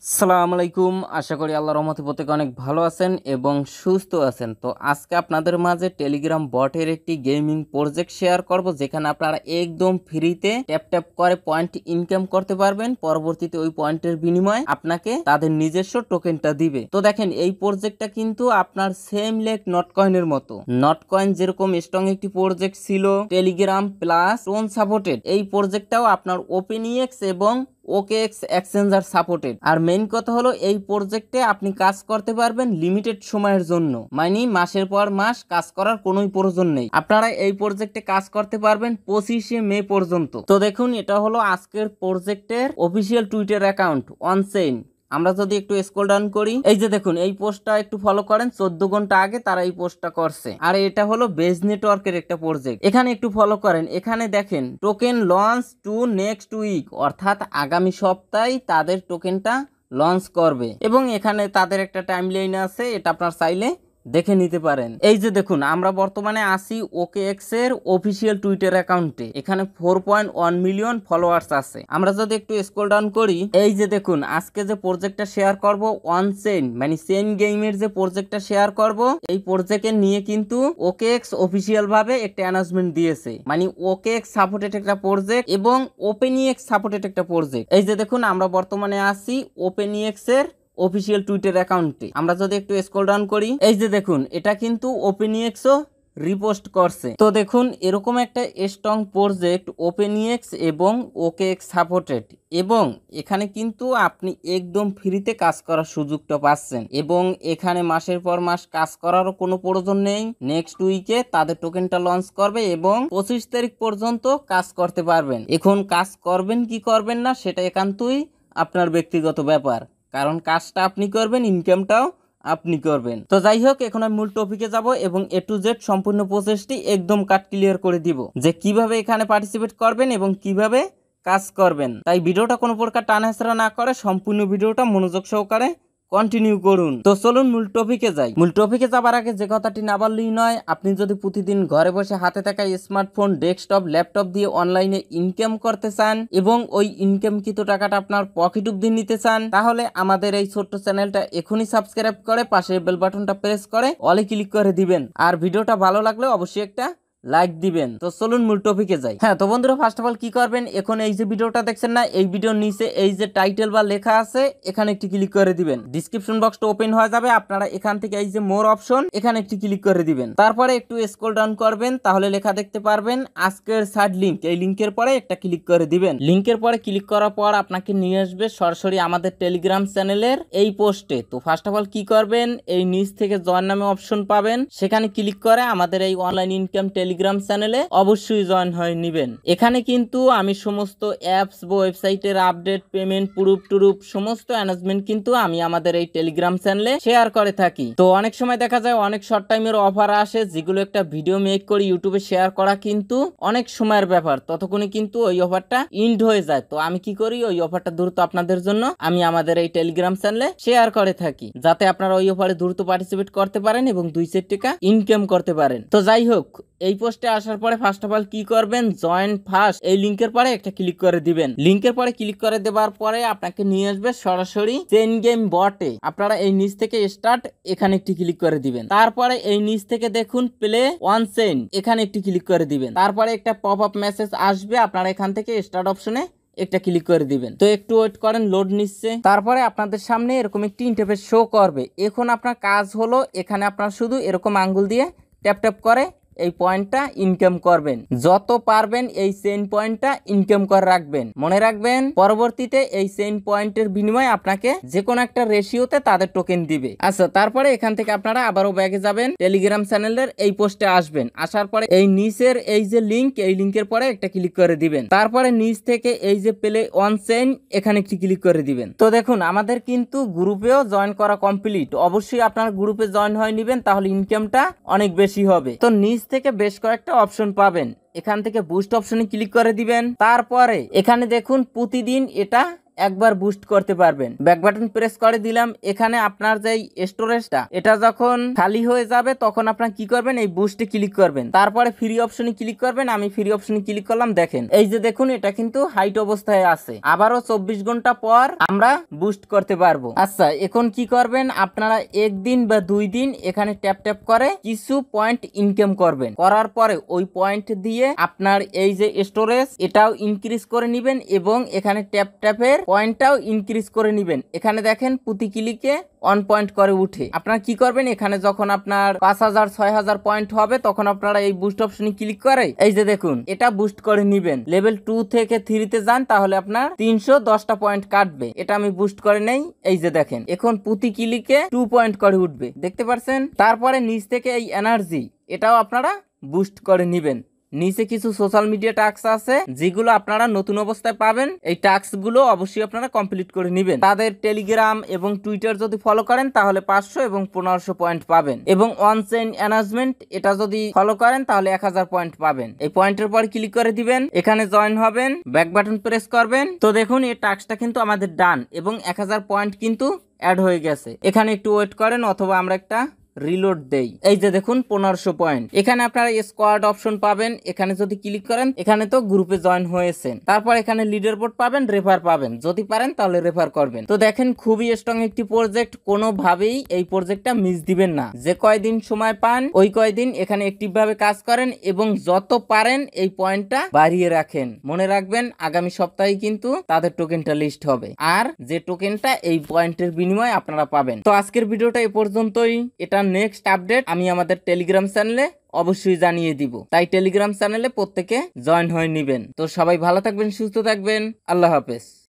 আসসালামু আলাইকুম। আশা করি আল্লাহর রহমতে প্রত্যেকে অনেক ভালো আছেন এবং সুস্থ আছেন। তো আজকে আপনাদের মাঝে টেলিগ্রাম বটের একটি গেমিং প্রজেক্ট শেয়ার করব, যেখানে আপনারা একদম ফ্রিতে ট্যাপ ট্যাপ করে পয়েন্ট ইনকাম করতে পারবেন। পরবর্তীতে ওই পয়েন্টের বিনিময়ে আপনাকে তাদের নিজস্ব টোকেনটা দিবে। তো দেখেন, এই প্রজেক্টটা কিন্তু আপনার সেম লেক নট কয়েনের মতো। নট কয়েন যেরকম স্ট্রং একটি প্রজেক্ট ছিল, টেলিগ্রাম প্লাস টোন সাপোর্টেড, এই প্রজেক্টটাও আপনার ওপেনইএক্স এবং ওকেএক্স এক্সচেঞ্জার সাপোর্টেড। আর মেইন কথা হলো, এই প্রজেক্টে আপনি কাজ করতে পারবেন লিমিটেড সময়ের জন্য, মানে মাসের পর মাস কাজ করার কোনোই প্রয়োজন নেই। আপনারা এই প্রজেক্টে কাজ করতে পারবেন 25শে মে পর্যন্ত। তো দেখুন, এটা হলো আজকের প্রজেক্টের অফিসিয়াল টুইটার অ্যাকাউন্ট অনচেইন। আমরা যদি একটু স্ক্রল ডাউন করি, এই যে দেখুন, এই পোস্টটা একটু ফলো করেন। 14 ঘন্টা আগে তারা এই পোস্টটা করছে। আর এটা হলো বেজ নেটওয়ার্কের একটা প্রজেক্ট। এখানে একটু ফলো করেন, এখানে দেখেন token launch to next week, অর্থাৎ আগামী সপ্তাহে তাদের টোকেনটা লঞ্চ করবে। এবং এখানে তাদের একটা টাইমলাইন আছে, এটা আপনার চাইলে দেখে নিতে পারেন। এই যে দেখুন, আমরা বর্তমানে আছি ওকেএক্স এর অফিসিয়াল টুইটার অ্যাকাউন্টে। এখানে 4.1 মিলিয়ন ফলোয়ার্স আছে। আমরা যদি একটু স্ক্রল ডাউন করি, এই যে দেখুন, আজকে যে প্রজেক্টটা শেয়ার করব অনচেইন, মানে চেইন গেমের যে প্রজেক্টটা শেয়ার করব, এই প্রজেক্টে নিয়ে কিন্তু ওকেএক্স অফিসিয়াল ভাবে একটা অ্যানাউন্সমেন্ট দিয়েছে। মানে ওকেএক্স সাপোর্টেড একটা প্রজেক্ট এবং ওপেনইএক্স সাপোর্টেড একটা প্রজেক্ট। এই যে দেখুন, আমরা বর্তমানে আছি ওপেনইএক্স এর অফিসিয়াল টুইটার অ্যাকাউন্টে। আমরা যদি একটু স্ক্রল ডাউন করি, এই যে দেখুন, এটা কিন্তু ওপেনইএক্সও রিপোস্ট করছে। তো দেখুন, এরকম একটা স্ট্রং প্রজেক্ট ওপেনইএক্স এবং ওকেএক্স সাপোর্টেড, এবং এখানে কিন্তু আপনি একদম ফ্রিতে কাজ করার সুযোগটা পাচ্ছেন। এবং এখানে মাসের পর মাস কাজ করারও কোনো প্রয়োজন নেই। নেক্সট উইকে তাদের টোকেনটা লঞ্চ করবে এবং 25 তারিখ পর্যন্ত কাজ করতে পারবেন। এখন কাজ করবেন কি করবেন না, সেটা একান্তই আপনার ব্যক্তিগত ব্যাপার, কারণ কাজটা আপনি করবেন, ইনকামটাও আপনি করবেন। তো যাই হোক, এখন আমি মূল টপিকে যাব এবং এ টু জেড সম্পূর্ণ প্রসেসটি একদম কাট ক্লিয়ার করে দিব, যে কিভাবে এখানে পার্টিসিপেট করবেন এবং কিভাবে কাজ করবেন। তাই ভিডিওটা কোনো প্রকার টানাহেঁচড়া না করে সম্পূর্ণ ভিডিওটা মনোযোগ সহকারে কন্টিনিউ করুন। তো চলুন মূল টপিকে যাই। মূল টপিকে যাবার আগে যে কথাটি না বললেই নয়, আপনি যদি প্রতিদিন ঘরে বসে হাতে থাকা স্মার্টফোন, ডেস্কটপ, ল্যাপটপ দিয়ে অনলাইনে ইনকাম করতে চান এবং ওই ইনকামকৃত টাকাটা আপনার পকেট অবধি নিতে চান, তাহলে আমাদের এই ছোট্ট চ্যানেলটা এখনই সাবস্ক্রাইব করে পাশে বেল বাটনটা প্রেস করে অলে ক্লিক করে দিবেন। আর ভিডিওটা ভালো লাগলে অবশ্যই একটা লাইক দিবেন। তো চলুন মূল টপিকে যাই। হ্যাঁ, তো বন্ধুরা, ফার্স্ট অফ অল কি করবেন, এখন এই যে ভিডিওটা দেখছেন না, এই ভিডিওর নিচে এই যে টাইটেল বা লেখা আছে, এখানে একটি ক্লিক করে দিবেন। ডিসক্রিপশন বক্সটা ওপেন হয়ে যাবে, আপনারা এখান থেকে এই যে মোর অপশন, এখানে একটি ক্লিক করে দিবেন। তারপরে একটু স্ক্রল ডাউন করবেন, তাহলে লেখা দেখতে পারবেন আজকের সাইড লিংক। এই লিংকের পরে একটা ক্লিক করে দিবেন। লিংকের পরে ক্লিক করার পর আপনাকে নিয়ে আসবে সরাসরি আমাদের টেলিগ্রাম চ্যানেলের এই পোস্টে। তো ফার্স্ট অফ অল কি করবেন, এই নিচ থেকে জয়েন নামে অপশন পাবেন, সেখানে ক্লিক করে আমাদের এই অনলাইন ইনকাম টেলিগ্রাম চ্যানেলে অবশ্যই জয়েন হয়ে নেবেন। এখানে কিন্তু আমি সমস্ত অ্যাপস বা ওয়েবসাইটের আপডেট, পেমেন্ট, প্রুফ টুরুফ সমস্ত অ্যানাউন্সমেন্ট কিন্তু আমি আমাদের এই টেলিগ্রাম চ্যানেলে শেয়ার করে থাকি। তো অনেক সময় দেখা যায় অনেক শর্ট টাইমের অফার আসে, যেগুলো একটা ভিডিও মেক করে ইউটিউবে শেয়ার করা কিন্তু অনেক সময়ের ব্যাপার, ততক্ষণে কিন্তু ওই অফারটা ইন্ড হয়ে যায়। তো আমি কি করি, ওই অফারটা দ্রুত আপনাদের জন্য আমি আমাদের এই টেলিগ্রাম চ্যানেলে শেয়ার করে থাকি, যাতে আপনারা ওই অফারে দ্রুত পার্টিসিপেট করতে পারেন এবং 2 টাকা ইনকাম করতে পারেন। তো যাই হোক, এই পোস্টে আসার পরে ফার্স্ট অফ অল কি করবেন, জয়েন ফার্স্ট এই লিংকের পরে একটা ক্লিক করে দিবেন। লিংকের পরে ক্লিক করে দেওয়ার পরে আপনাকে নিয়ে আসবে সরাসরি চেইন গেম বটে। আপনারা এই নিচ থেকে স্টার্ট, এখানে একটি ক্লিক করে দিবেন। তারপরে এই নিচ থেকে দেখুন প্লে ওয়ান চেইন, এখানে একটি ক্লিক করে দিবেন। তারপরে একটা পপ আপ মেসেজ আসবে, আপনারা এখান থেকে স্টার্ট অপশনে একটা ক্লিক করে দিবেন। তো একটু ওয়েট করেন, লোড নিচ্ছে। তারপরে আপনাদের সামনে এরকম একটি ইন্টারফেস শো করবে। এখন আপনার কাজ হলো, এখানে আপনার শুধু এরকম আঙ্গুল দিয়ে ট্যাপ ট্যাপ করে এই পয়েন্টটা ইনকাম করবেন। যত পারবেন এই চেইন পয়েন্টটা ইনকাম করে রাখবেন। মনে রাখবেন, পরবর্তীতে এই চেইন পয়েন্টের বিনিময়ে আপনাকে যে কোনো একটা রেশিওতে তাদের টোকেন দিবে। আচ্ছা, তারপরে এখান থেকে আপনারা আবারও ব্যাগে যাবেন, টেলিগ্রাম চ্যানেলের এই পোস্টে আসবেন। আসার পরে এই নিচের এই যে লিংক, এই লিংকের পরে একটা ক্লিক করে দিবেন। তারপরে নিচ থেকে এই যে প্লে অন চেইন, এখানে একটি ক্লিক করে দিবেন। তো দেখুন, আমাদের কিন্তু গ্রুপেও জয়েন করা কমপ্লিট। অবশ্যই আপনার গ্রুপে জয়েন হয়ে নেবেন, তাহলে ইনকামটা অনেক বেশি হবে। তো নিচ থেকে বেশ কয়েকটা অপশন পাবেন, এখান থেকে বুস্ট অপশনে ক্লিক করে দিবেন। তারপরে এখানে দেখুন প্রতিদিন এটা একবার বুস্ট করতে পারবেন। ব্যাক বাটন প্রেস করে দিলাম। এখানে আপনার যে স্টোরেজটা এটা যখন খালি হয়ে যাবে তখন আপনার কি করবেন, এই বুস্টে ক্লিক করবেন, তারপরে ফ্রি অপশনে ক্লিক করবেন। আমি ফ্রি অপশনে ক্লিক করলাম, দেখেন এই যে দেখুন এটা কিন্তু হাইট অবস্থায় আছে। আবারও 24 ঘন্টা পর আমরা বুস্ট করতে পারবো। আচ্ছা, এখন কি করবেন আপনারা, একদিন বা 2 দিন এখানে ট্যাপ ট্যাপ করে কিছু পয়েন্ট ইনকাম করবেন। করার পরে ওই পয়েন্ট দিয়ে আপনার এই যে স্টোরেজ এটাও ইনক্রিজ করে নিবেন এবং এখানে ট্যাপ ট্যাপের পয়েন্টটাও ইনক্রিজ করে নিবেন। এখানে দেখেন প্রতি ক্লিকে 1 পয়েন্ট করে উঠে। আপনারা কি করবেন, এখানে যখন আপনার 5000 6000 পয়েন্ট হবে তখন আপনারা এই বুস্ট অপশনে ক্লিক করে এই যে দেখুন এটা বুস্ট করে নিবেন। লেভেল 2 থেকে 3 তে যান, তাহলে আপনার 310টা পয়েন্ট কাটবে। এটা আমি বুস্ট করে নেই, এই যে দেখেন এখন প্রতি ক্লিকে 2 পয়েন্ট করে উঠবে, দেখতে পাচ্ছেন। তারপরে নিচ থেকে এই এনার্জি এটাও আপনারা বুস্ট করে নিবেন। নিচে কিছু সোশ্যাল মিডিয়া টাস্ক আছে যেগুলো আপনারা নতুন অবস্থায় পাবেন। এই টাস্ক গুলো অবশ্যই আপনারা কমপ্লিট করে নেবেন। তাদের টেলিগ্রাম এবং টুইটার যদি ফলো করেন তাহলে 500 এবং 1500 পয়েন্ট পাবেন, এবং অন চেইন অ্যানাউন্সমেন্ট এটা যদি ফলো করেন তাহলে 1000 পয়েন্ট পাবেন। এই পয়েন্টের পর ক্লিক করে দিবেন, এখানে জয়েন হবেন, ব্যাক বাটন প্রেস করবেন। তো দেখুন এই টাস্কটা কিন্তু আমাদের ডান এবং 1000 পয়েন্ট কিন্তু অ্যাড হয়ে গেছে। এখানে একটু ওয়েট করেন অথবা আমরা একটা রিলোড দেই। এই যে দেখুন 1500 পয়েন্ট। এখানে আপনারা স্কোয়াড অপশন পাবেন, এখানে যদি ক্লিক করেন এখানে তো গ্রুপে জয়েন হয়েছেন। তারপর এখানে লিডার বোর্ড পাবেন, রেফার পাবেন, যদি পারেন তাহলে রেফার করবেন। তো দেখেন খুবই স্ট্রং একটি প্রজেক্ট, কোনোভাবেই এই প্রজেক্টটা মিস দিবেন না। যে কয়দিন সময় পান ওই কয়দিন এখানে অ্যাক্টিভ ভাবে কাজ করেন এবং যত পারেন এই পয়েন্টটা বাড়িয়ে রাখেন। মনে রাখবেন আগামী সপ্তাহে কিন্তু তাদের টোকেনটা লিস্ট হবে, আর যে টোকেনটা এই পয়েন্টের বিনিময়ে আপনারা পাবেন। তো আজকের ভিডিওটা এই পর্যন্তই। এটা নেক্সট আপডেট আমি আমাদের টেলিগ্রাম চ্যানেলে অবশ্যই জানিয়ে দিব, তাই টেলিগ্রাম চ্যানেলে প্রত্যেকে জয়েন হয়ে নেবেন। তো সবাই ভালো থাকবেন, সুস্থ থাকবেন, আল্লাহ হাফেজ।